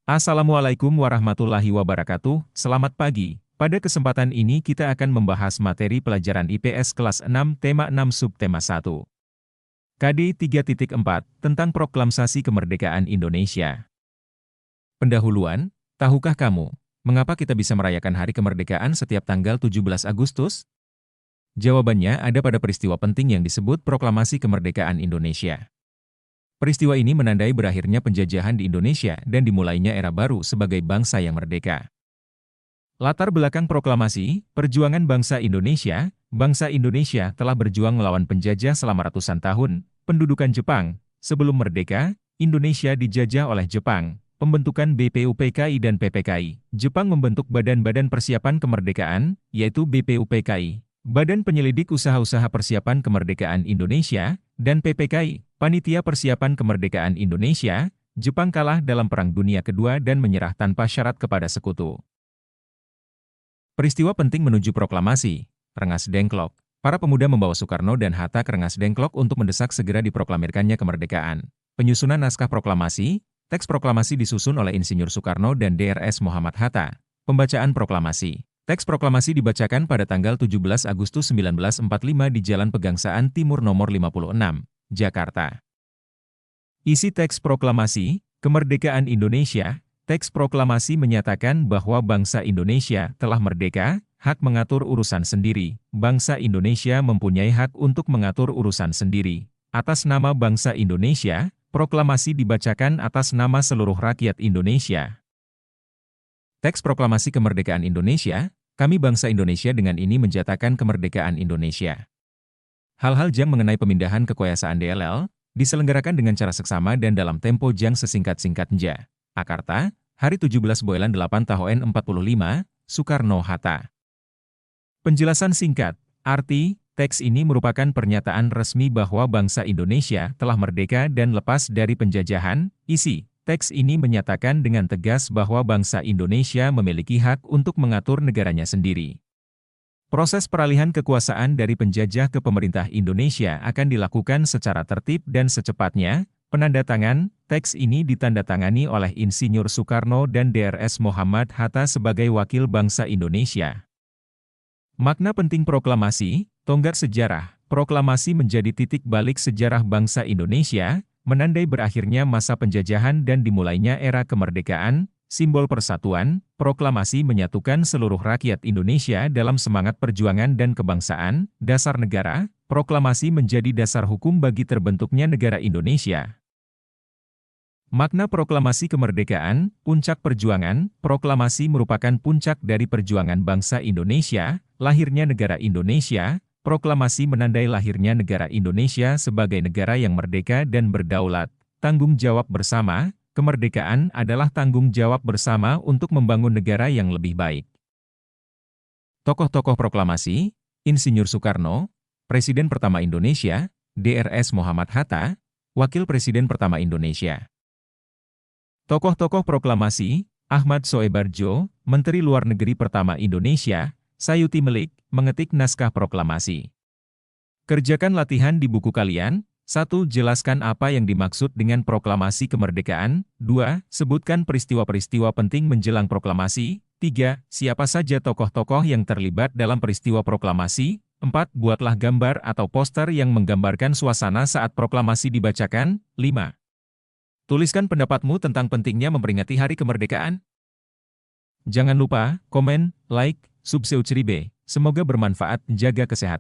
Assalamualaikum warahmatullahi wabarakatuh, selamat pagi. Pada kesempatan ini kita akan membahas materi pelajaran IPS kelas 6 tema 6 subtema 1. KD 3.4 tentang Proklamasi Kemerdekaan Indonesia. Pendahuluan, tahukah kamu, mengapa kita bisa merayakan Hari Kemerdekaan setiap tanggal 17 Agustus? Jawabannya ada pada peristiwa penting yang disebut Proklamasi Kemerdekaan Indonesia. Peristiwa ini menandai berakhirnya penjajahan di Indonesia dan dimulainya era baru sebagai bangsa yang merdeka. Latar belakang proklamasi, perjuangan bangsa Indonesia telah berjuang melawan penjajah selama ratusan tahun, pendudukan Jepang. Sebelum merdeka, Indonesia dijajah oleh Jepang, pembentukan BPUPKI dan PPKI. Jepang membentuk Badan-Badan Persiapan Kemerdekaan, yaitu BPUPKI, Badan Penyelidik Usaha-Usaha Persiapan Kemerdekaan Indonesia, dan PPKI, Panitia Persiapan Kemerdekaan Indonesia. Jepang kalah dalam Perang Dunia Kedua dan menyerah tanpa syarat kepada sekutu. Peristiwa penting menuju proklamasi, Rengas Dengklok. Para pemuda membawa Soekarno dan Hatta ke Rengas Dengklok untuk mendesak segera diproklamirkannya kemerdekaan. Penyusunan naskah proklamasi, teks proklamasi disusun oleh Insinyur Soekarno dan Drs Muhammad Hatta. Pembacaan proklamasi. Teks proklamasi dibacakan pada tanggal 17 Agustus 1945 di Jalan Pegangsaan Timur nomor 56, Jakarta. Isi teks proklamasi, kemerdekaan Indonesia. Teks proklamasi menyatakan bahwa bangsa Indonesia telah merdeka, hak mengatur urusan sendiri. Bangsa Indonesia mempunyai hak untuk mengatur urusan sendiri. Atas nama bangsa Indonesia, proklamasi dibacakan atas nama seluruh rakyat Indonesia. Teks proklamasi kemerdekaan Indonesia. Kami bangsa Indonesia dengan ini menjatakan kemerdekaan Indonesia. Hal-hal jang mengenai pemindahan kekuasaan DLL, diselenggarakan dengan cara seksama dan dalam tempo jang sesingkat-singkatnya. Jakarta, hari 17 Boelan 8 Tahun 45, Soekarno-Hatta. Penjelasan singkat, arti, teks ini merupakan pernyataan resmi bahwa bangsa Indonesia telah merdeka dan lepas dari penjajahan. Isi, teks ini menyatakan dengan tegas bahwa bangsa Indonesia memiliki hak untuk mengatur negaranya sendiri. Proses peralihan kekuasaan dari penjajah ke pemerintah Indonesia akan dilakukan secara tertib dan secepatnya. Penandatangan, teks ini ditandatangani oleh Insinyur Soekarno dan Drs Muhammad Hatta sebagai wakil bangsa Indonesia. Makna penting proklamasi, tonggak sejarah. Proklamasi menjadi titik balik sejarah bangsa Indonesia, menandai berakhirnya masa penjajahan dan dimulainya era kemerdekaan. Simbol persatuan, proklamasi menyatukan seluruh rakyat Indonesia dalam semangat perjuangan dan kebangsaan. Dasar negara, proklamasi menjadi dasar hukum bagi terbentuknya negara Indonesia. Makna proklamasi kemerdekaan, puncak perjuangan. Proklamasi merupakan puncak dari perjuangan bangsa Indonesia, lahirnya negara Indonesia. Proklamasi menandai lahirnya negara Indonesia sebagai negara yang merdeka dan berdaulat. Tanggung jawab bersama. Kemerdekaan adalah tanggung jawab bersama untuk membangun negara yang lebih baik. Tokoh-tokoh proklamasi, Insinyur Soekarno, Presiden pertama Indonesia, Drs Muhammad Hatta, Wakil Presiden pertama Indonesia. Tokoh-tokoh proklamasi, Ahmad Soebarjo, Menteri Luar Negeri pertama Indonesia, Sayuti Melik, mengetik naskah proklamasi. Kerjakan latihan di buku kalian. 1. Jelaskan apa yang dimaksud dengan proklamasi kemerdekaan. 2. Sebutkan peristiwa-peristiwa penting menjelang proklamasi. 3. Siapa saja tokoh-tokoh yang terlibat dalam peristiwa proklamasi. 4. Buatlah gambar atau poster yang menggambarkan suasana saat proklamasi dibacakan. 5. Tuliskan pendapatmu tentang pentingnya memperingati Hari Kemerdekaan. Jangan lupa, komen, like, subscribe. Semoga bermanfaat, jaga kesehatan.